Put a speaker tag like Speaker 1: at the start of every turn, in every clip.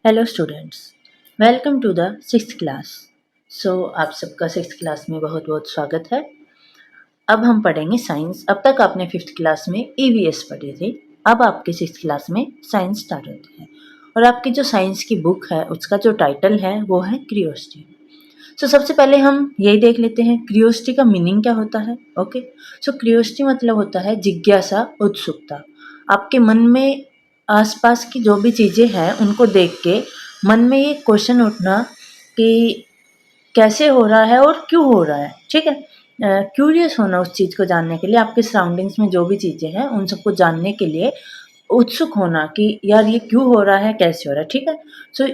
Speaker 1: Hello students, welcome to the sixth class. आप सबका sixth class में बहुत बहुत स्वागत है। अब हम पढ़ेंगे साइंस। अब तक आपने फिफ्थ क्लास में ईवीएस पढ़ी थी, अब आपके सिक्स्थ क्लास में साइंस स्टार्ट होती है। और आपकी जो साइंस की बुक है उसका जो टाइटल है वो है क्यूरियोसिटी। सबसे पहले हम यही देख लेते हैं क्यूरियोसिटी का मीनिंग क्या होता है। ओके, क्यूरियोसिटी मतलब होता है जिज्ञासा, उत्सुकता। आपके मन में आसपास की जो भी चीज़ें हैं उनको देख के मन में ये क्वेश्चन उठना कि कैसे हो रहा है और क्यों हो रहा है। ठीक है, क्यूरियस होना उस चीज़ को जानने के लिए, आपके सराउंडिंग्स में जो भी चीज़ें हैं उन सबको जानने के लिए उत्सुक होना कि यार ये क्यों हो रहा है, कैसे हो रहा है। ठीक है,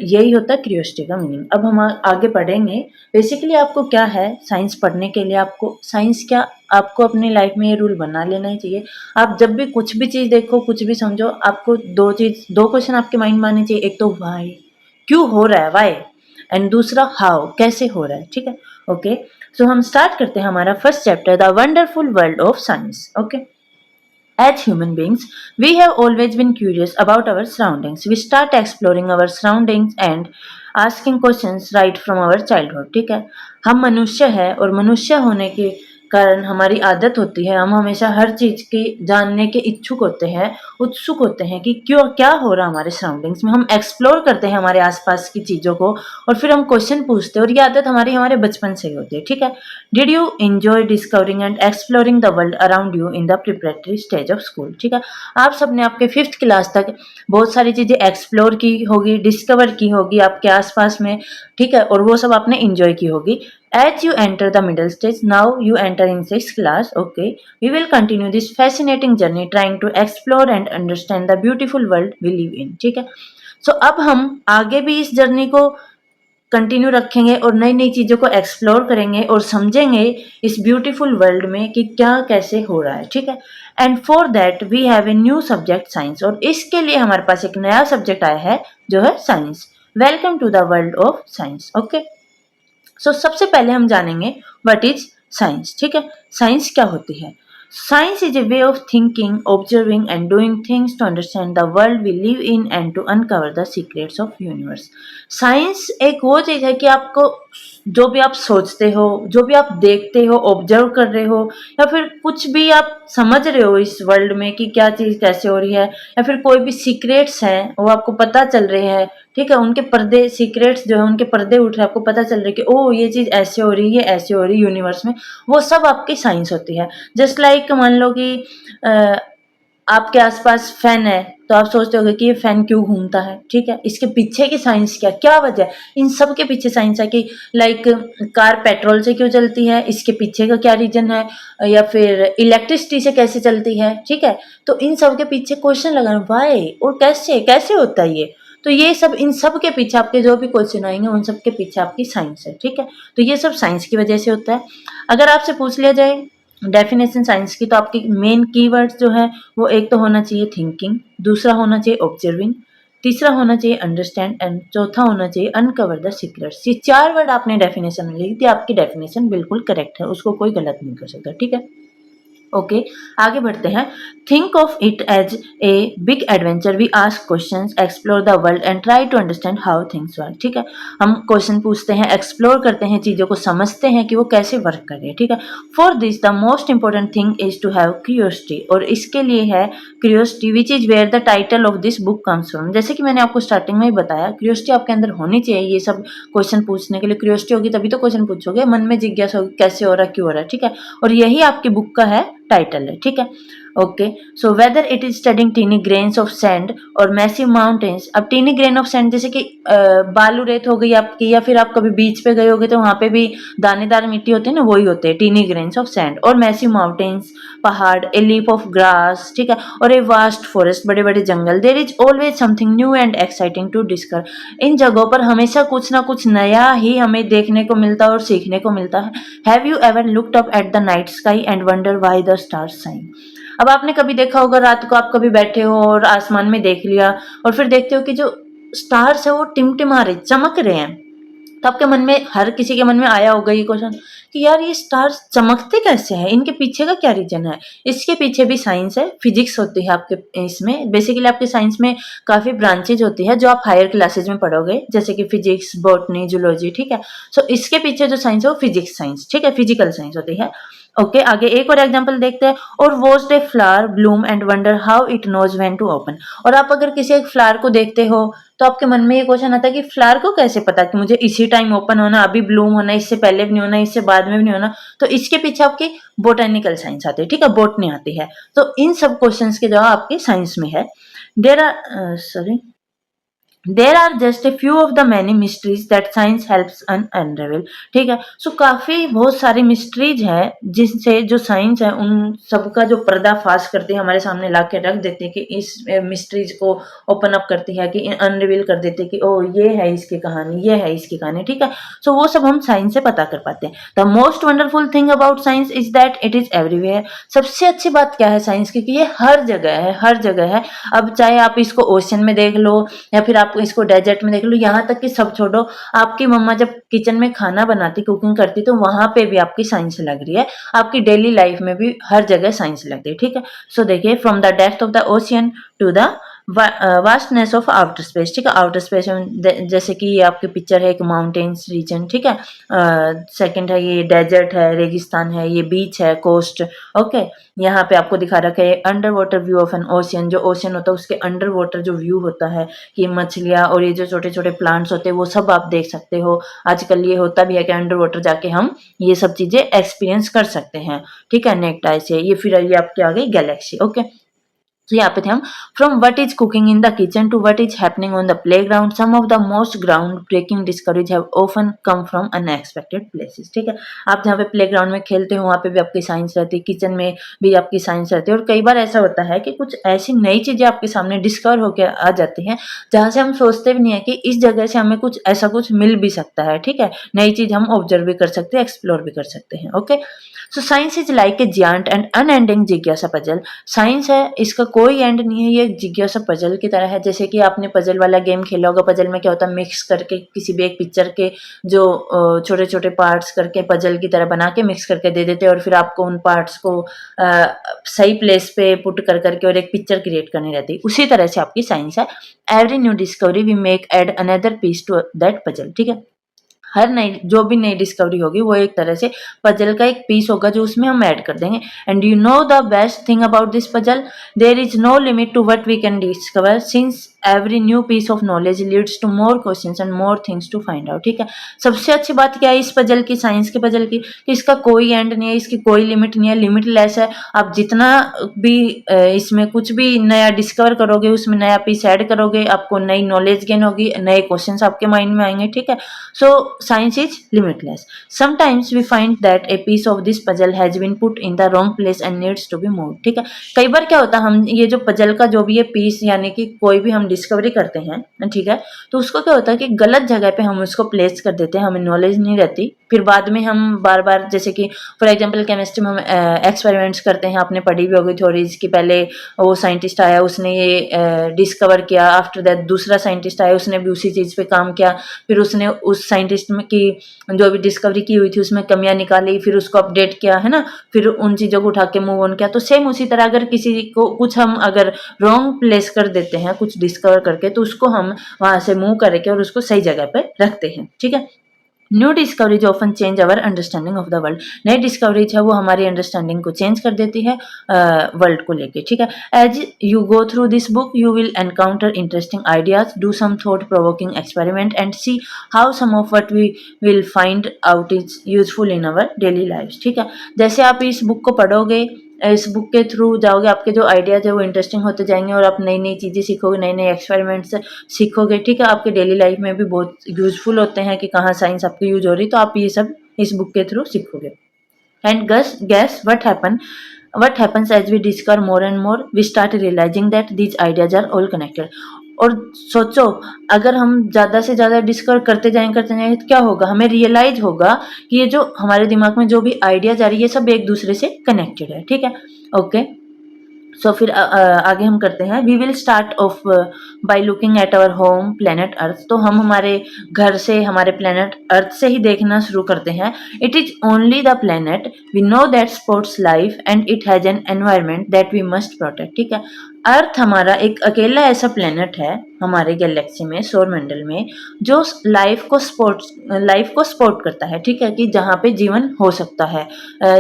Speaker 1: यही होता है क्यूरियोसिटी का मीनिंग। अब हम आगे पढ़ेंगे। बेसिकली आपको क्या है, साइंस पढ़ने के लिए आपको साइंस क्या, आपको अपनी लाइफ में ये रूल बना लेना ही चाहिए। आप जब भी कुछ भी चीज़ देखो, कुछ भी समझो, आपको दो क्वेश्चन आपके माइंड में आने चाहिए। एक तो वाई, क्यों हो रहा है, वाई, एंड दूसरा हाउ, कैसे हो रहा है। ठीक है, ओके। हम स्टार्ट करते हैं हमारा first chapter, the wonderful world of science. Okay, as human beings, we have always been curious about our surroundings. We start exploring our surroundings and asking questions right from our childhood. ठीक है, हम मनुष्य है और मनुष्य होने के कारण हमारी आदत होती है, हम हमेशा हर चीज़ की जानने के इच्छुक होते हैं, उत्सुक होते हैं कि क्यों क्या हो रहा है हमारे सराउंडिंग्स में। हम एक्सप्लोर करते हैं हमारे आसपास की चीज़ों को और फिर हम क्वेश्चन पूछते हैं, और ये आदत हमारे बचपन से ही होती है। ठीक है, did you enjoy discovering and exploring the world around you in the preparatory stage of school. ठीक है, आप सबने आपके फिफ्थ क्लास तक बहुत सारी चीज़ें एक्सप्लोर की होगी, डिस्कवर की होगी आपके आसपास में। ठीक है, और वो सब आपने इंजॉय की होगी। As you enter the middle stage, now you enter in sixth class. Okay, we will continue this fascinating journey trying to explore and understand the beautiful world we live in. ठीक है, अब हम आगे भी इस journey को continue रखेंगे और नई नई चीज़ों को एक्सप्लोर करेंगे और समझेंगे इस ब्यूटीफुल वर्ल्ड में कि क्या कैसे हो रहा है। ठीक है, and for that we have a new subject science, और इसके लिए हमारे पास एक नया सब्जेक्ट आया है जो है science. Welcome to the world of science. Okay, सबसे पहले हम जानेंगे व्हाट इज साइंस। ठीक है, साइंस क्या होती है। Science is a way of thinking, observing and doing things to understand the world we live in and to uncover the secrets of universe. Science एक वो चीज़ है कि आपको जो भी आप सोचते हो, जो भी आप देखते हो, ऑब्जर्व कर रहे हो, या फिर कुछ भी आप समझ रहे हो इस वर्ल्ड में कि क्या चीज़ कैसे हो रही है, या फिर कोई भी सीक्रेट्स हैं वो आपको पता चल रहे हैं। ठीक है, उनके पर्दे, सीक्रेट्स जो है उनके पर्दे उठ रहे हैं, आपको पता चल रहा है कि ओ ये चीज़ ऐसे हो रही है, ऐसे हो रही है यूनिवर्स में। वो सब आपकी साइंस होती है। जस्ट लाइक मान लो कि आपके आसपास फैन है, तो आप सोचते होगे कि ये फैन क्यों घूमता है। ठीक है, इसके पीछे की साइंस क्या क्या वजह है, इन सब के पीछे साइंस है। कि लाइक कार पेट्रोल से क्यों चलती है, इसके पीछे का क्या रीजन है, या फिर इलेक्ट्रिसिटी से कैसे चलती है। ठीक है, तो इन सब के पीछे क्वेश्चन लगाना, वाई और कैसे कैसे होता है ये। तो ये सब, इन सब के पीछे आपके जो भी क्वेश्चन आएंगे उन सब के पीछे आपकी साइंस है। ठीक है, तो ये सब साइंस की वजह से होता है। अगर आपसे पूछ लिया जाए डेफिनेशन साइंस की, तो आपकी मेन कीवर्ड्स जो है वो एक तो होना चाहिए थिंकिंग, दूसरा होना चाहिए ऑब्जर्विंग, तीसरा होना चाहिए अंडरस्टैंड, एंड चौथा होना चाहिए अनकवर द सीक्रेट्स। ये 4 वर्ड आपने डेफिनेशन में लिख दिया, आपकी डेफिनेशन बिल्कुल करेक्ट है, उसको कोई गलत नहीं कर सकता। ठीक है, ओके, आगे बढ़ते हैं। Think of it as a big adventure, we ask questions, explore the world and try to understand how things work. ठीक है, हम क्वेश्चन पूछते हैं, एक्सप्लोर करते हैं, चीज़ों को समझते हैं कि वो कैसे वर्क कर रही है। ठीक है, for this the most important thing is to have curiosity, और इसके लिए है curiosity, which is where the title of this book comes from. जैसे कि मैंने आपको स्टार्टिंग में ही बताया, क्यूरियोसिटी आपके अंदर होनी चाहिए। ये सब क्वेश्चन पूछने के लिए क्यूरियोसिटी होगी तभी तो क्वेश्चन पूछोगे, मन में जिज्ञासा होगी कैसे हो रहा है, क्यों हो रहा है। ठीक है, और यही आपकी बुक का है टाइटल है। ठीक है, okay, whether it is studying tiny grains of sand और मैसिव माउंटेन्स। अब टीनी ग्रेन ऑफ सैंड जैसे कि बालू रेत हो गई आपकी, या फिर आप कभी बीच पे गए होगे तो वहां पे भी दानेदार मिट्टी होती है ना, वही होते हैं टीनी ग्रेन्स ऑफ सैंड। और मैसिव माउंटेन्स, पहाड़, ए लीफ ऑफ ग्रास। ठीक है, और ए वास्ट फॉरेस्ट, बड़े बड़े जंगल। There is always something new and exciting to discover. इन जगहों पर हमेशा कुछ ना कुछ नया ही हमें देखने को मिलता है और सीखने को मिलता है। Have you ever looked up at the night sky and wonder why the stars shine. अब आपने कभी देखा होगा, रात को आप कभी बैठे हो और आसमान में देख लिया, और फिर देखते हो कि जो स्टार्स है वो टिमटिमा रहे, चमक रहे हैं। तो आपके मन में, हर किसी के मन में आया होगा ये क्वेश्चन कि यार ये स्टार्स चमकते कैसे हैं, इनके पीछे का क्या रीजन है। इसके पीछे भी साइंस है, फिजिक्स होती है आपके इसमें। बेसिकली आपके साइंस में काफी ब्रांचेज होती है जो आप हायर क्लासेज में पढ़ोगे, जैसे कि फिजिक्स, बॉटनी, जूलॉजी, ठीक है। सो इसके पीछे जो साइंस है वो फिजिक्स साइंस, ठीक है, फिजिकल साइंस होती है। ओके, आगे एक और एग्जांपल देखते हैं। और watch a flower bloom and wonder how it knows when to open. और आप अगर किसी एक फ्लावर को देखते हो तो आपके मन में ये क्वेश्चन आता है कि फ्लावर को कैसे पता कि मुझे इसी टाइम ओपन होना, अभी ब्लूम होना, इससे पहले भी नहीं होना, इससे बाद में भी नहीं होना। तो इसके पीछे आपकी बोटेनिकल साइंस आती है, ठीक है, बॉटनी आती है। तो इन सब क्वेश्चंस के जवाब आपके साइंस में है। There are sorry there are just a few of the many mysteries that science helps unravel, ठीक है। सो काफी बहुत सारी मिस्ट्रीज हैं जिनसे जो साइंस है उन सबका जो पर्दाफाश करती है, हमारे सामने ला के रख देती है कि इस मिस्ट्रीज को ओपन अप करती है, कि अनरिवील कर देती है कि ओ ये है इसकी कहानी, ये है इसकी कहानी, ठीक है। सो वो सब हम साइंस से पता कर पाते हैं। The most wonderful thing about science is that it is everywhere. सबसे अच्छी बात क्या है साइंस की, कि ये हर जगह है, हर जगह है। अब चाहे आप इसको ओशन में देख लो या फिर आप इसको डेजर्ट में देख लो, यहाँ तक कि सब छोड़ो, आपकी मम्मा जब किचन में खाना बनाती, कुकिंग करती, तो वहां पे भी आपकी साइंस लग रही है। आपकी डेली लाइफ में भी हर जगह साइंस लग रही है, ठीक है। सो देखिए, from the depth of the ocean to the vastness of outer space, ठीक है। आउटर स्पेस में जैसे कि ये आपकी पिक्चर है, एक माउंटेन्स रीजन, ठीक है। सेकंड है ये डेजर्ट है, रेगिस्तान है, ये बीच है, कोस्ट, ओके। यहाँ पे आपको दिखा रखा है under water view of N ocean. जो ओशियन होता है उसके अंडर वाटर जो व्यू होता है, कि मछलियाँ और ये जो छोटे छोटे प्लांट्स होते हैं वो सब आप देख सकते हो। आजकल ये होता भी है कि अंडर वाटर जाके हम ये सब चीजें एक्सपीरियंस कर सकते हैं, ठीक है, नेक्ट आई से। ये फिर ये आपके आ गई गैलेक्सी, ओके। तो यहाँ पे थे हम, from what is cooking in the kitchen to what is happening on the playground, some of the most groundbreaking discoveries have often come from unexpected places, ठीक है। आप जहाँ पे प्ले ग्राउंड में खेलते हो वहाँ पे भी आपकी साइंस रहती है, किचन में भी आपकी साइंस रहती है। और कई बार ऐसा होता है कि कुछ ऐसी नई चीजें आपके सामने डिस्कवर होकर आ जाती हैं जहाँ से हम सोचते भी नहीं है कि इस जगह से हमें कुछ ऐसा कुछ मिल भी सकता है, ठीक है। नई चीज हम ऑब्जर्व भी कर सकते हैं, एक्सप्लोर भी कर सकते हैं, okay. So science is like a giant and unending जिज्ञासा पजल। साइंस है, इसका कोई एंड नहीं है, ये जिज्ञासा पजल की तरह है। जैसे कि आपने पजल वाला गेम खेला होगा, पजल में क्या होता है, मिक्स करके किसी भी एक पिक्चर के जो छोटे छोटे पार्ट्स करके पजल की तरह बना के मिक्स करके दे देते हैं, और फिर आपको उन पार्ट्स को सही प्लेस पे पुट कर करके और एक पिक्चर क्रिएट करनी रहती है। उसी तरह से आपकी साइंस है। Every new discovery we make add another piece to that puzzle, ठीक है। हर नई जो भी नई डिस्कवरी होगी वो एक तरह से पजल का एक पीस होगा जो उसमें हम ऐड कर देंगे। And you know the best thing about this puzzle, there is no limit to what we can discover since every new piece of knowledge leads to more questions and more things to find out, ठीक है। सबसे अच्छी बात क्या है इस puzzle की, science के पजल की, कि इसका कोई एंड नहीं है, इसकी कोई लिमिट नहीं है, लिमिटलेस है। आप जितना भी इसमें कुछ भी नया डिस्कवर करोगे, उसमें नया पीस ऐड करोगे, आपको नई नॉलेज गेन होगी, नए क्वेश्चंस आपके माइंड में आएंगे, ठीक है। सो science is limitless. Sometimes we find that a piece of this puzzle has been put in the wrong place and needs to be moved, ठीक है। कई बार क्या होता है, हम ये जो पजल का जो भी ये पीस यानी कि कोई भी हम डिस्कवरी करते हैं, ठीक है, तो उसको क्या होता है कि गलत जगह पे हम उसको प्लेस कर देते हैं, हमें नॉलेज नहीं रहती। फिर बाद में हम बार बार, जैसे कि फॉर एग्जाम्पल केमिस्ट्री में हम एक्सपेरिमेंट्स करते हैं, आपने पढ़ी भी होगी थ्योरीज की, पहले वो साइंटिस्ट आया उसने ये डिस्कवर किया, आफ्टर दैट दूसरा साइंटिस्ट आया उसने भी उसी चीज़ पे काम किया, फिर उसने उस साइंटिस्ट में की जो भी डिस्कवरी की हुई थी उसमें कमियां निकाली, फिर उसको अपडेट किया, है ना, फिर उन चीज़ों को उठा के मूव ऑन किया। तो सेम उसी तरह अगर किसी को कुछ हम अगर रॉन्ग प्लेस कर देते हैं कुछ डिस्कवर करके, तो उसको हम वहां से मूव करके और उसको सही जगह पे रखते हैं, ठीक है। New discoveries often change our understanding of the world. नई डिस्कवरीज है वो हमारी अंडरस्टैंडिंग को चेंज कर देती है वर्ल्ड को लेके, ठीक है। As you go through this book you will encounter interesting ideas, do some thought provoking experiment and see how some of what we will find out is useful in our daily life, ठीक है। जैसे आप इस book को पढ़ोगे, इस book के through जाओगे, आपके जो आइडियाज है वो इंटरेस्टिंग होते जाएंगे और आप नई नई चीज़ें सीखोगे, नए नए एक्सपेरिमेंट्स सीखोगे, ठीक है। आपके डेली लाइफ में भी बहुत यूजफुल होते हैं कि कहाँ साइंस आपकी यूज हो रही, तो आप ये सब इस बुक के थ्रू सीखोगे। And guess what happens as we discover more and more, we start realizing that these ideas are all connected। और सोचो, अगर हम ज़्यादा से ज़्यादा डिस्कवर करते जाएंगे तो क्या होगा, हमें रियलाइज होगा कि ये जो हमारे दिमाग में जो भी आइडियाज आ रही है ये सब एक दूसरे से कनेक्टेड है, ठीक है, ओके। सो फिर आगे हम करते हैं। We will start off by looking at our home planet Earth. तो हम हमारे घर से, हमारे प्लेनेट अर्थ से ही देखना शुरू करते हैं। It is only the planet we know that supports life and it has an environment that we must protect. ठीक है, अर्थ हमारा एक अकेला ऐसा प्लेनेट है हमारे गैलेक्सी में, सौर मंडल में, जो लाइफ को सपोर्ट करता है। ठीक है, कि जहाँ पे जीवन हो सकता है,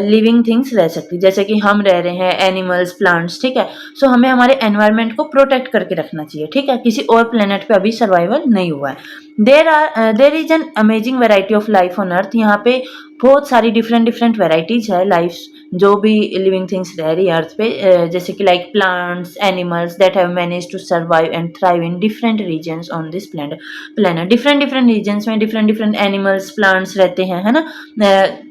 Speaker 1: लिविंग थिंग्स रह सकती है, जैसे कि हम रह रहे हैं, एनिमल्स, प्लांट्स। ठीक है, सो हमें हमारे एनवायरनमेंट को प्रोटेक्ट करके रखना चाहिए। ठीक है, किसी और प्लेनेट पे अभी सर्वाइवल नहीं हुआ है। There is an amazing variety of life on earth. यहाँ पे बहुत सारी डिफरेंट डिफरेंट वेराइटीज है लाइफ, जो भी लिविंग थिंग्स रह रही है अर्थ पे, जैसे कि like plants, animals that have manage to survive and thrive in different regions on this planet. Different different regions में डिफरेंट डिफरेंट एनिमल्स, प्लांट्स रहते हैं, है ना।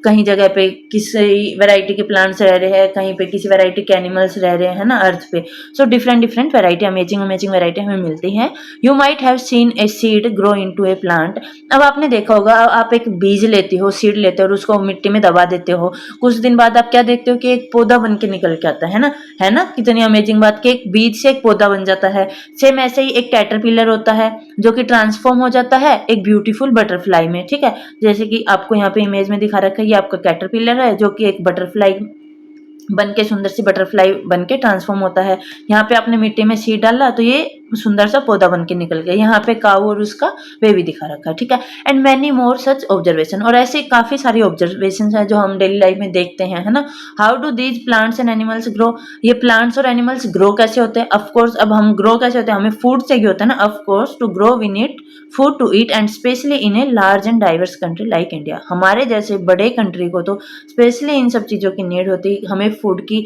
Speaker 1: कहीं जगह पे किसी वैरायटी के प्लांट्स रह रहे हैं, कहीं पे किसी वैरायटी के एनिमल्स रह रहे हैं, है ना, अर्थ पे। So different different variety, amazing amazing variety हमें मिलती है। You might have seen a seed grow into A plant. अब आपने देखा होगा, आप एक बीज लेते हो, सीड लेते हो और उसको मिट्टी में दबा देते हो, कुछ दिन बाद आप क्या देखते हो कि एक पौधा बन के निकल के आता है ना। है ना, कितनी अमेजिंग बात कि एक बीज से एक पौधा बन जाता है। सेम ऐसे ही एक कैटरपिलर होता है जो कि ट्रांसफॉर्म हो जाता है एक ब्यूटीफुल बटरफ्लाई में। ठीक है, जैसे कि आपको यहाँ पे इमेज में दिखा रखा है, ये आपका कैटरपिलर है जो कि एक बटरफ्लाई बन के, सुंदर सी बटरफ्लाई बन के ट्रांसफॉर्म होता है। यहाँ पे आपने मिट्टी में सीड डाला तो ये सुंदर सा पौधा बन के निकल गया। यहाँ पे काऊ और उसका बेबी दिखा रखा है। ठीक है, and many more such observation. और ऐसे काफी सारी ऑब्जर्वेशन है जो हम डेली लाइफ में देखते हैं, है ना। How do these plants and animals grow. ये प्लांट्स और एनिमल्स ग्रो कैसे होते हैं? ऑफकोर्स, अब हम ग्रो कैसे होते हैं, हमें फूड चाहिए होता है ना। Of course, to grow we need food to eat and specially in a large and diverse country like India. हमारे जैसे बड़े कंट्री को तो स्पेशली इन सब चीज़ों की नीड होती है, हमें फूड की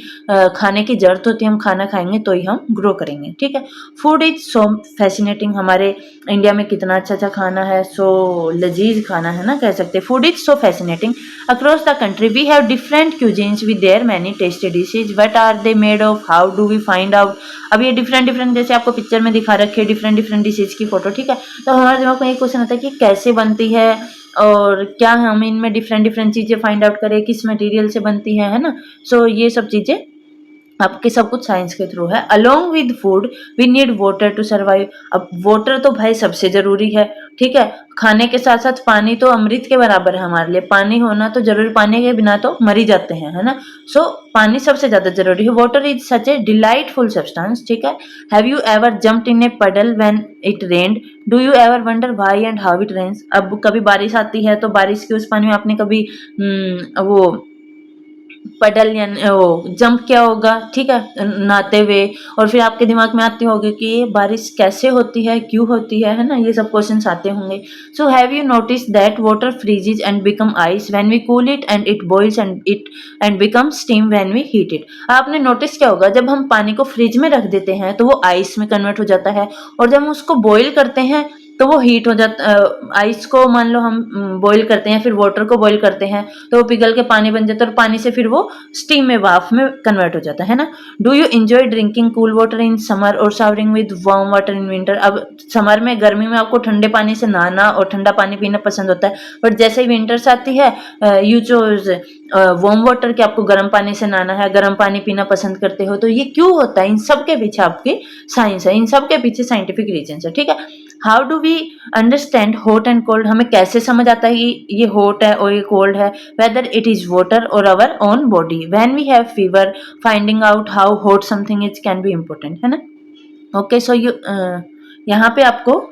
Speaker 1: खाने की जरूरत होती है। हम खाना खाएंगे तो ही हम ग्रो करेंगे। ठीक है, फूड इज सो फैसिनेटिंग। हमारे इंडिया में कितना अच्छा अच्छा खाना है, सो लजीज खाना है ना, कह सकते हैं। Food is so fascinating across the country. We have different cuisines with their many tasty dishes. What are they made of, how do we find out. अब ये डिफरेंट डिफरेंट, जैसे आपको पिक्चर में दिखा रखे डिफरेंट डिफरेंट डिशेज की photo. ठीक है, तो हमारे दिमाग में एक क्वेश्चन आता है कि कैसे बनती है और क्या हम इनमें डिफरेंट डिफरेंट चीजें फाइंड आउट करें, किस मटेरियल से बनती है ना। सो ये सब चीजें आपके सब कुछ साइंस के थ्रू है। Along with food we need water to survive. अब वाटर तो भाई सबसे जरूरी है। ठीक है, खाने के साथ साथ पानी तो अमृत के बराबर है हमारे लिए। पानी होना तो जरूरी, पानी के बिना तो मर ही जाते हैं, है ना। सो पानी सबसे ज्यादा जरूरी है। Water is such a delightful substance. ठीक है, have you ever jumped in a puddle when it rained. Do you ever wonder why and how it rains. अब कभी बारिश आती है तो बारिश के उस पानी में आपने कभी वो पडल या वो जंप किया होगा, ठीक है, नहाते हुए, और फिर आपके दिमाग में आती होगी कि ये बारिश कैसे होती है, क्यों होती है ना। ये सब क्वेश्चंस आते होंगे। So have you notice that water freezes and become ice when we cool it and it boils and become steam when we heat it. आपने नोटिस क्या होगा, जब हम पानी को फ्रिज में रख देते हैं तो वो आइस में कन्वर्ट हो जाता है, और जब हम उसको बॉईल करते हैं तो वो हीट हो जाता। आइस को मान लो हम बॉईल करते हैं, फिर वाटर को बॉईल करते हैं तो वो पिघल के पानी बन जाता है, और पानी से फिर वो स्टीम में, भाप में कन्वर्ट हो जाता है ना। Do you enjoy drinking cool water in summer और showering with warm water in winter. अब समर में, गर्मी में आपको ठंडे पानी से नहाना और ठंडा पानी पीना पसंद होता है, बट जैसे ही विंटर्स आती है यू चूज वार्म वाटर, कि आपको गर्म पानी से नहाना है, गर्म पानी पीना पसंद करते हो। तो ये क्यों होता है, इन सब के पीछे आपकी साइंस है, इन सब के पीछे साइंटिफिक रीजन है। ठीक है, how do we understand hot and cold. हमें कैसे समझ आता है कि ये हॉट है और ये कोल्ड है, वेदर इट इज वाटर और our own body. When we have fever, finding out how hot something is can be important, है ना। ओके, सो यू यहाँ पे आपको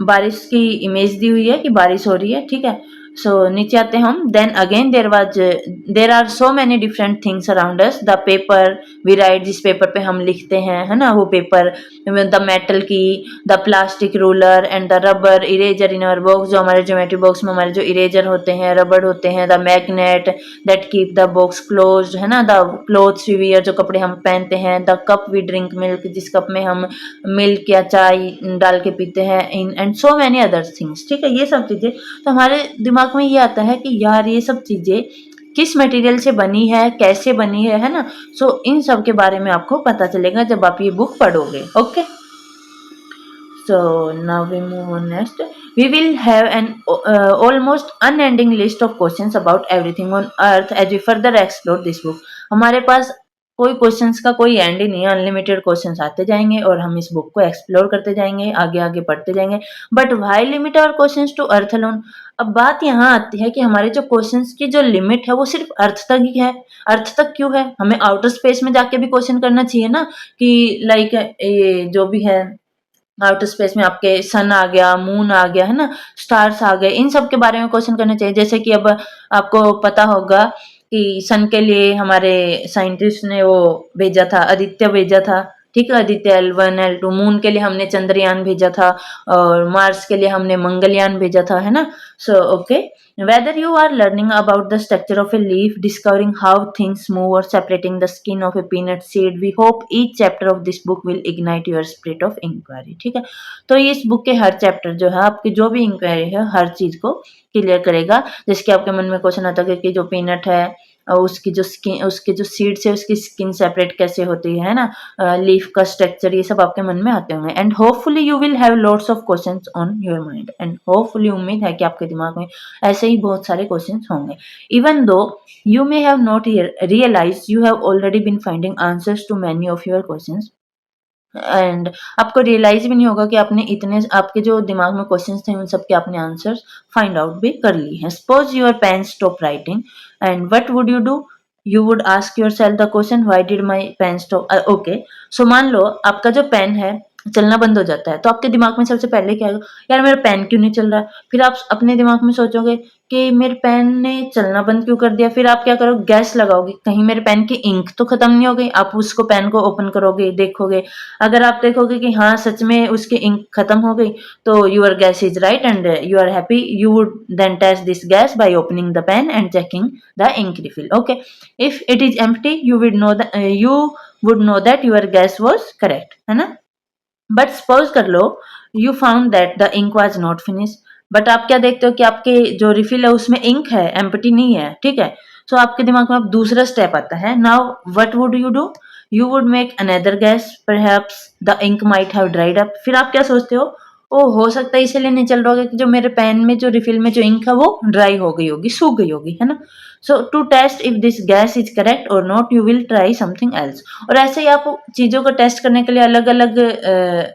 Speaker 1: बारिश की इमेज दी हुई है कि बारिश हो रही है। ठीक है, सो नीचे आते हैं हम। Then again there are so many different things around us. The paper we write, जिस पेपर पे हम लिखते हैं, है ना, वो पेपर, द मेटल की, the plastic ruler and the rubber eraser in our box. जो हमारे ज्योमेट्री बॉक्स में हमारे जो इरेजर होते हैं, रबर होते हैं। The magnet that keep the box closed, है ना। द क्लोथ्स वी वियर, जो कपड़े हम पहनते हैं। The cup we drink milk, जिस कप में हम मिल्क या चाय डाल के पीते हैं। In and so many other things. ठीक है, ये सब चीजें तो हमारे दिमाग में ये आता है कि यार ये सब चीजें किस मटेरियल से बनी है, कैसे बनी है ना। सो इन सब के बारे में आपको पता चलेगा जब आप ये बुक पढ़ोगे। Okay, so now we move on next. We will have an almost unending list of questions about everything on earth as we further explore this book. हमारे पास कोई क्वेश्चंस का कोई एंड ही नहीं है, अनलिमिटेड क्वेश्चंस आते जाएंगे और हम इस बुक को एक्सप्लोर करते जाएंगे, आगे आगे पढ़ते जाएंगे। But why limit our questions to Earth alone? अब बात यहाँ आती है कि हमारे जो क्वेश्चंस की जो लिमिट है वो सिर्फ अर्थ तक ही है। अर्थ तक क्यों है? हमें आउटर स्पेस में जाके भी क्वेश्चन करना चाहिए ना, कि लाइक ये जो भी है आउटर स्पेस में आपके सन आ गया, मून आ गया, है ना, स्टार्स आ गए, इन सब के बारे में क्वेश्चन करने चाहिए। जैसे कि अब आपको पता होगा कि सन के लिए हमारे साइंटिस्ट ने वो भेजा था, आदित्य भेजा था, ठीक है, आदित्य L1 L2। मून के लिए हमने चंद्रयान भेजा था और मार्स के लिए हमने मंगलयान भेजा था, है ना। So okay, whether you are learning about the structure of a leaf, discovering how things move, or separating the skin of a peanut seed, we hope each chapter of this book will ignite your spirit of inquiry। ठीक है, तो इस book के हर chapter जो है आपकी जो भी इंक्वायरी है हर चीज को क्लियर करेगा। जैसे कि आपके मन में क्वेश्चन आता है कि जो पीनट है और उसकी जो स्किन, उसके जो सीड्स है उसकी स्किन सेपरेट कैसे होती है ना, लीफ का स्ट्रक्चर, ये सब आपके मन में आते होंगे। And hopefully you will have lots of questions on your mind. And hopefully उम्मीद है कि आपके दिमाग में ऐसे ही बहुत सारे क्वेश्चंस होंगे। Even though you may have not realized you have already been finding answers to many of your questions, and आपको रियलाइज भी नहीं होगा कि आपने इतने, आपके जो दिमाग में क्वेश्चंस थे उन सब के आपने आंसर्स फाइंड आउट भी कर लिए हैं। Suppose your pen stop writing and what would you do? You would ask yourself the question why did my pen stop. Okay, so मान लो आपका जो पेन है चलना बंद हो जाता है, तो आपके दिमाग में सबसे पहले क्या आएगा? यार मेरा पेन क्यों नहीं चल रहा? फिर आप अपने दिमाग में सोचोगे कि मेरे पेन ने चलना बंद क्यों कर दिया। फिर आप क्या करोगे? गैस लगाओगे, कहीं मेरे पेन की इंक तो खत्म नहीं हो गई। आप उसको पेन को ओपन करोगे, देखोगे, अगर आप देखोगे कि हाँ सच में उसकी इंक खत्म हो गई, तो your guess is right and you are happy. You would then test this guess by opening the pen and checking the ink refill. Okay, if it is empty you would know that your guess was correct, है ना। But suppose कर लो you found that the ink was not finish, but आप क्या देखते हो कि आपके जो रिफिल है उसमें इंक है, एम्प्टी नहीं है, ठीक है। सो आपके दिमाग में अब दूसरा स्टेप आता है, now what would you do? You would make another guess, perhaps the ink might have dried up. फिर आप क्या सोचते हो हो सकता है इसीलिए नहीं चल रहा होगा कि जो मेरे पेन में जो रिफिल में जो इंक है वो ड्राई हो गई होगी, सूख गई होगी, है ना। So to test if this guess is correct और not you will try something else. और ऐसे ही आप चीजों को टेस्ट करने के लिए अलग अलग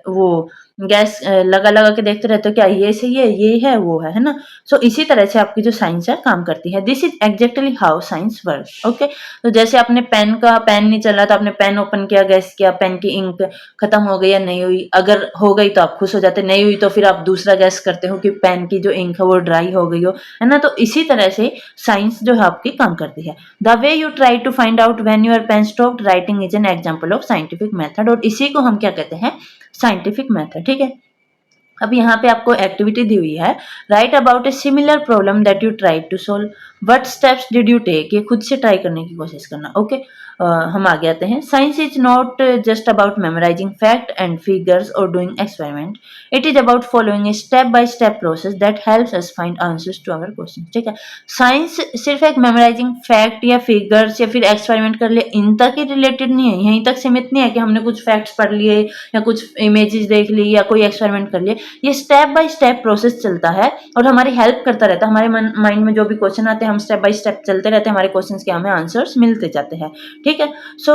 Speaker 1: वो गैस लगा लगा के देखते रहते हो, क्या ये सही है, ये है, वो है ना। सो इसी तरह से आपकी जो साइंस है काम करती है। This is exactly how science work. Okay, तो जैसे आपने पेन नहीं चला तो आपने पेन ओपन किया, गैस किया, पेन की इंक खत्म हो गई या नहीं हुई। अगर हो गई तो आप खुश हो जाते, नहीं हुई तो फिर आप दूसरा गैस करते हो कि पेन की जो इंक है वो ड्राई हो गई हो, है ना। तो इसी तरह से साइंस जो है आपकी काम करती है। The way you try to find out when your pen stopped writing is an example of scientific method, और इसी को हम क्या कहते हैं? साइंटिफिक मेथड, ठीक है। अब यहाँ पे आपको एक्टिविटी दी हुई है, write about a similar problem that you try to solve, what steps did you take. ये खुद से ट्राई करने की कोशिश करना। ओके, हम आगे आते हैं। Science is not just about memorising fact and figures और doing experiment, it is about following a step by step process that helps us find answers to our question, ठीक है। साइंस सिर्फ एक मेमोराइजिंग फैक्ट या figures या फिर experiment कर लिए इन तक ही रिलेटेड नहीं है, यहीं तक सीमित नहीं है कि हमने कुछ फैक्ट्स पढ़ लिए या कुछ इमेजेस देख ली या कोई एक्सपेरिमेंट कर लिए। ये स्टेप बाय स्टेप प्रोसेस चलता है और हमारी हेल्प करता रहता है। हमारे माइंड में जो भी क्वेश्चन आते हैं हम स्टेप बाय स्टेप चलते रहते हैं, हमारे क्वेश्चंस के हमें आंसर्स मिलते जाते हैं, ठीक है। So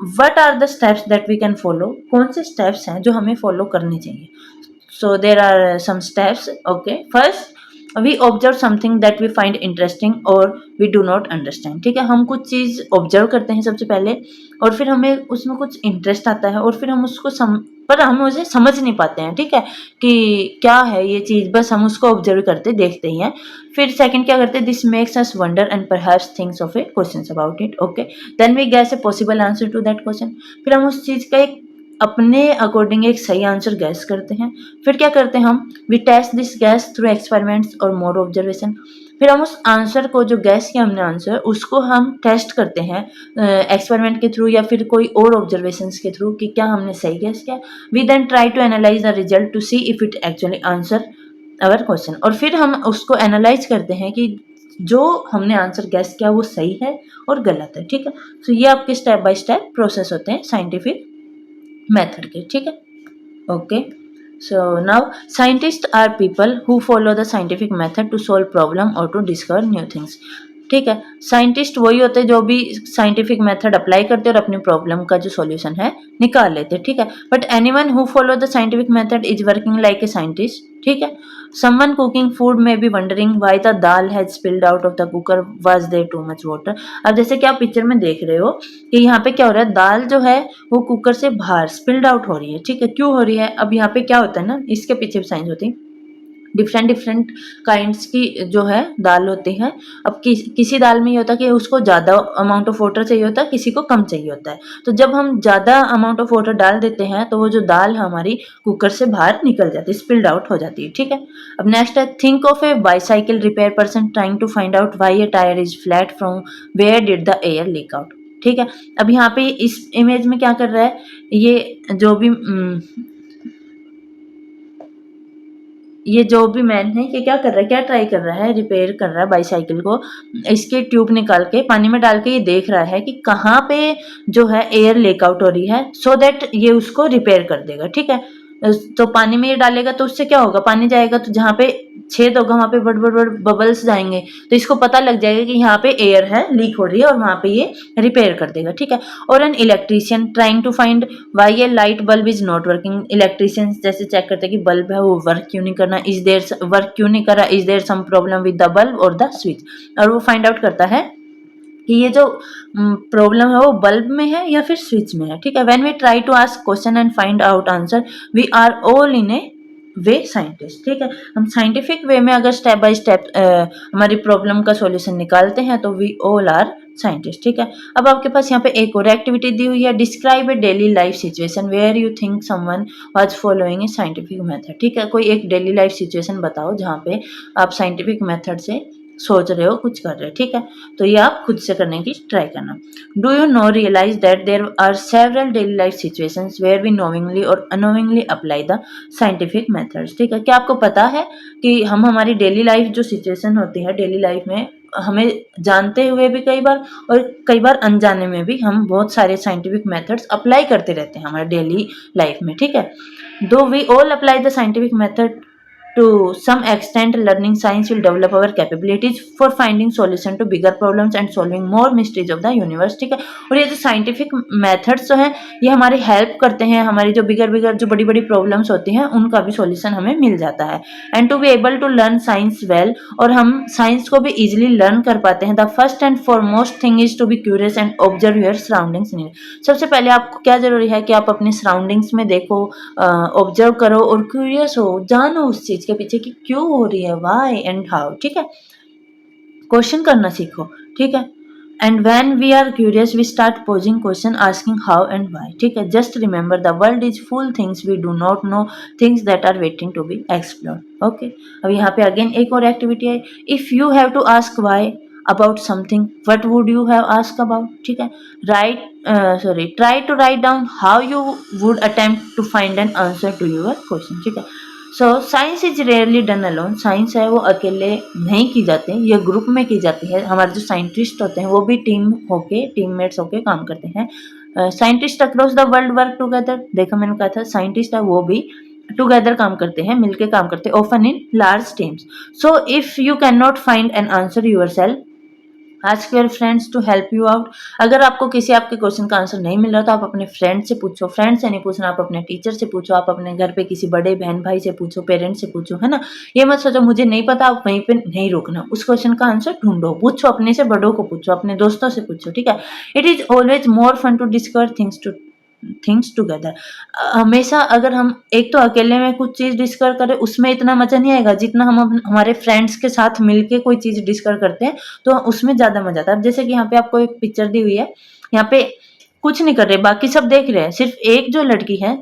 Speaker 1: what are the steps that we can follow? कौन से स्टेप्स हैं जो हमें फॉलो करने चाहिए? So there are some steps. Okay, first we observe something that we find interesting और वी डू नॉट अंडरस्टैंड, ठीक है। हम कुछ चीज ऑब्जर्व करते हैं सबसे पहले और फिर हमें उसमें कुछ इंटरेस्ट आता है और फिर हम उसको पर हम उसे समझ नहीं पाते हैं, ठीक है, कि क्या है ये चीज, बस हम उसको ऑब्जर्व करते देखते ही हैं। फिर सेकंड क्या करते हैं? This makes us wonder and perhaps thinks of a questions about it. Okay, then we guess a possible answer to that question. फिर हम उस चीज का एक अपने अकॉर्डिंग एक सही आंसर गैस करते हैं। फिर क्या करते हैं हम? We test this guess through experiments और मोर ऑब्जर्वेशन। फिर हम उस आंसर को जो गैस किया हमने आंसर उसको हम टेस्ट करते हैं एक्सपेरिमेंट के थ्रू या फिर कोई और ऑब्जर्वेशंस के थ्रू कि क्या हमने सही गैस किया। We then try to analyse the result to see if it actually answer our question, और फिर हम उसको एनालाइज करते हैं कि जो हमने आंसर गैस किया वो सही है और गलत है, ठीक है। तो ये आपके स्टेप बाय स्टेप प्रोसेस होते हैं साइंटिफिक मेथड के, ठीक है। Okay, so now scientists are people who follow the scientific method to solve problem or to discover new things, ठीक है। साइंटिस्ट वही होते हैं जो भी साइंटिफिक मेथड अप्लाई करते हैं और अपनी प्रॉब्लम का जो सॉल्यूशन है निकाल लेते हैं, ठीक है। But anyone who follow the scientific method is working like a scientist, ठीक है। Someone cooking food may be wondering why the dal had spilled out of the cooker, was there too much water। अब जैसे कि आप picture में देख रहे हो कि यहाँ पे क्या हो रहा है, दाल जो है वो कुकर से बाहर स्पिल्ड आउट हो रही है, ठीक है। क्यों हो रही है? अब यहाँ पे क्या होता है ना, इसके पीछे भी साइंस होती है। डिफरेंट काइंड्स की जो है दाल होती है। अब किसी दाल में ये होता है कि उसको ज़्यादा अमाउंट ऑफ वाटर चाहिए होता है, किसी को कम चाहिए होता है। तो जब हम ज़्यादा अमाउंट ऑफ वाटर डाल देते हैं तो वो जो दाल हमारी कुकर से बाहर निकल जाती है, स्पिल्ड आउट हो जाती है, ठीक है। अब नेक्स्ट है, think of a bicycle repair person trying to find out why a tyre is flat, from where did the air leak out, ठीक है। अब यहाँ पे इस इमेज में क्या कर रहा है, ये जो भी मैन है ये क्या कर रहा है, क्या ट्राई कर रहा है, रिपेयर कर रहा है बाईसाइकिल को। इसके ट्यूब निकाल के पानी में डाल के ये देख रहा है कि कहाँ पे जो है एयर लीक आउट हो रही है, सो दैट ये उसको रिपेयर कर देगा, ठीक है। तो पानी में ये डालेगा तो उससे क्या होगा, पानी जाएगा तो जहाँ पे छेद होगा वहाँ पे बड़ बड़ बड़ बबल्स जाएंगे, तो इसको पता लग जाएगा कि यहाँ पे एयर है, लीक हो रही है, और वहाँ पे ये रिपेयर कर देगा, ठीक है। और an electrician trying to find why a light bulb is not working, electrician जैसे चेक करते हैं कि बल्ब है वो वर्क क्यों नहीं करना, इज देयर वर्क क्यों नहीं कर रहा, is there some problem with the bulb और द स्विच, और वो फाइंड आउट करता है कि ये जो प्रॉब्लम है वो बल्ब में है या फिर स्विच में है, ठीक है। When we try to ask question and find out answer, we are all in a way scientist, ठीक है। हम साइंटिफिक वे में अगर स्टेप बाय स्टेप हमारी प्रॉब्लम का सॉल्यूशन निकालते हैं तो वी ऑल आर साइंटिस्ट, ठीक है। अब आपके पास यहाँ पे एक और एक्टिविटी दी हुई है, describe a daily life situation where you think someone was following a scientific method, ठीक है। कोई एक डेली लाइफ सिचुएशन बताओ जहाँ पे आप साइंटिफिक मेथड से सोच रहे हो, कुछ कर रहे हो, ठीक है। तो ये आप खुद से करने की ट्राई करना। Do you know realise that there are several daily life situations where we knowingly और unknowingly apply the scientific methods, ठीक है। क्या आपको पता है कि हम हमारी डेली लाइफ जो सिचुएशन होती है डेली लाइफ में, हमें जानते हुए भी कई बार और कई बार अनजाने में भी हम बहुत सारे साइंटिफिक मेथड्स अप्लाई करते रहते हैं हमारे डेली लाइफ में, ठीक है। Do we all apply the scientific method to some extent, learning science will develop our capabilities for finding solution to bigger problems and solving more mysteries of the universe, ठीक है। और ये जो scientific methods जो हैं ये हमारी help करते हैं, हमारी जो बिगर जो बड़ी बड़ी प्रॉब्लम्स होती हैं उनका भी सॉल्यूशन हमें मिल जाता है। And to be able to learn science well, और हम साइंस को भी इजिली लर्न कर पाते हैं। The first and foremost thing is to be curious and observe your surroundings. सबसे पहले आपको क्या जरूरी है कि आप अपने सराउंडिंग्स में देखो, ऑब्जर्व करो और क्यूरियस हो, जानो उस चीज के पीछे कि क्यों हो रही है, व्हाई एंड हाउ, ठीक है। क्वेश्चन करना सीखो, ठीक है। And when we are curious we start posing question, asking how and why, ठीक है। Just remember the world is full things we do not know, things that are waiting to be explored, okay. अब यहाँ पे again एक और activity है, if you have to ask why about something, what would you have asked about, ठीक है। try to write down how you would attempt to find an answer to your question, ठीक है। So science is rarely done alone, science है वो अकेले नहीं की जाती, ये ग्रुप में की जाती है। हमारे जो साइंटिस्ट होते हैं वो भी टीममेट्स होके काम करते हैं। Scientist across the world work together, देखो मैंने कहा था साइंटिस्ट है वो भी टुगेदर काम करते हैं, मिलके काम करते हैं, often in large teams. So if you can not find an answer yourself, ask your friends to help you out. अगर आपको किसी आपके क्वेश्चन का आंसर नहीं मिल रहा तो आप अपने फ्रेंड से पूछो, फ्रेंड से नहीं पूछना, आप अपने टीचर से पूछो, आप अपने घर पे किसी बड़े बहन भाई से पूछो, पेरेंट्स से पूछो, है ना। ये मत सोचो मुझे नहीं पता, आप वहीं पे नहीं रुकना, उस क्वेश्चन का आंसर ढूंढो, पूछो, अपने से बड़ों को पूछो, अपने दोस्तों से पूछो, ठीक है। It is always more fun to discover things together. हमेशा अगर हम एक तो अकेले में कुछ चीज डिस्कवर करें उसमें इतना मजा नहीं आएगा जितना हम हमारे फ्रेंड्स के साथ मिलके कोई चीज डिस्कवर करते हैं तो उसमें ज्यादा मजा आता है। अब जैसे कि यहाँ पे आपको एक पिक्चर दी हुई है, यहाँ पे कुछ नहीं कर रहे, बाकी सब देख रहे हैं, सिर्फ एक जो लड़की है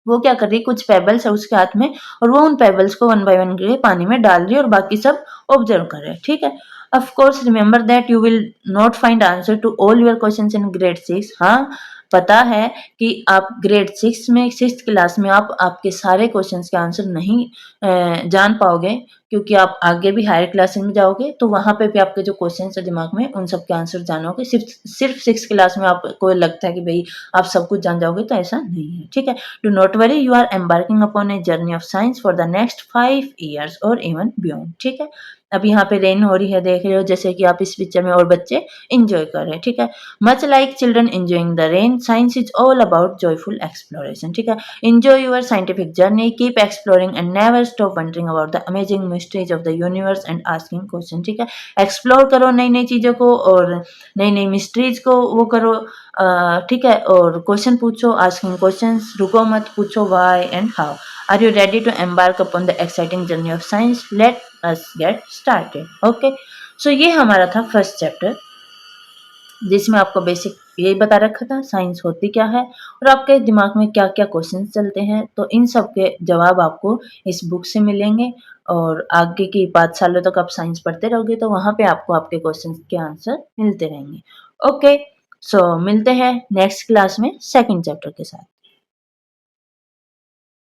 Speaker 1: वो क्या कर रही है, कुछ पेबल्स है उसके हाथ में और वो उन पेबल्स को वन बाय वन करके पानी में डाल रही है और बाकी सब ऑब्जर्व कर रहे हैं, ठीक है। Of course remember that you will not find answer to all your questions in grade 6। हाँ, पता है कि आप ग्रेड 6 में 6th क्लास में आप आपके सारे क्वेश्चंस के आंसर नहीं जान पाओगे, क्योंकि आप आगे भी हायर क्लासेस में जाओगे तो वहां पे भी आपके जो क्वेश्चंस है दिमाग में उन सब के आंसर जानोगे। सिर्फ 6th क्लास में आपको लगता है कि भाई आप सब कुछ जान जाओगे, तो ऐसा नहीं है, ठीक है। Do not worry, you are embarking upon a journey of science for the next 5 years और इवन बियॉन्ड, ठीक है। अब यहाँ पे रेन हो रही है, देख रहे हो जैसे कि आप इस पिक्चर में, और बच्चे एंजॉय कर रहे हैं, ठीक है। Much like children enjoying the rain, science is all about joyful exploration, ठीक है। Enjoy your scientific journey, keep exploring and never stop wondering about the amazing mysteries of the universe and asking question, ठीक है। Explore करो नई नई चीज़ों को और नई नई मिस्ट्रीज को वो करो, ठीक है, और क्वेश्चन पूछो, आस्किंग क्वेश्चंस, रुको मत, पूछो why and how. Are you ready to embark upon the exciting journey of science? Let us get started. Okay, so ये हमारा था फर्स्ट चैप्टर, जिसमें आपको बेसिक यही बता रखा था साइंस होती क्या है और आपके दिमाग में क्या क्या क्वेश्चन चलते हैं। तो इन सब के जवाब आपको इस बुक से मिलेंगे, और आगे की 5 सालों तक आप साइंस पढ़ते रहोगे तो वहाँ पे आपको आपके क्वेश्चन के आंसर मिलते रहेंगे। ओके, सो मिलते हैं नेक्स्ट क्लास में सेकंड चैप्टर के साथ।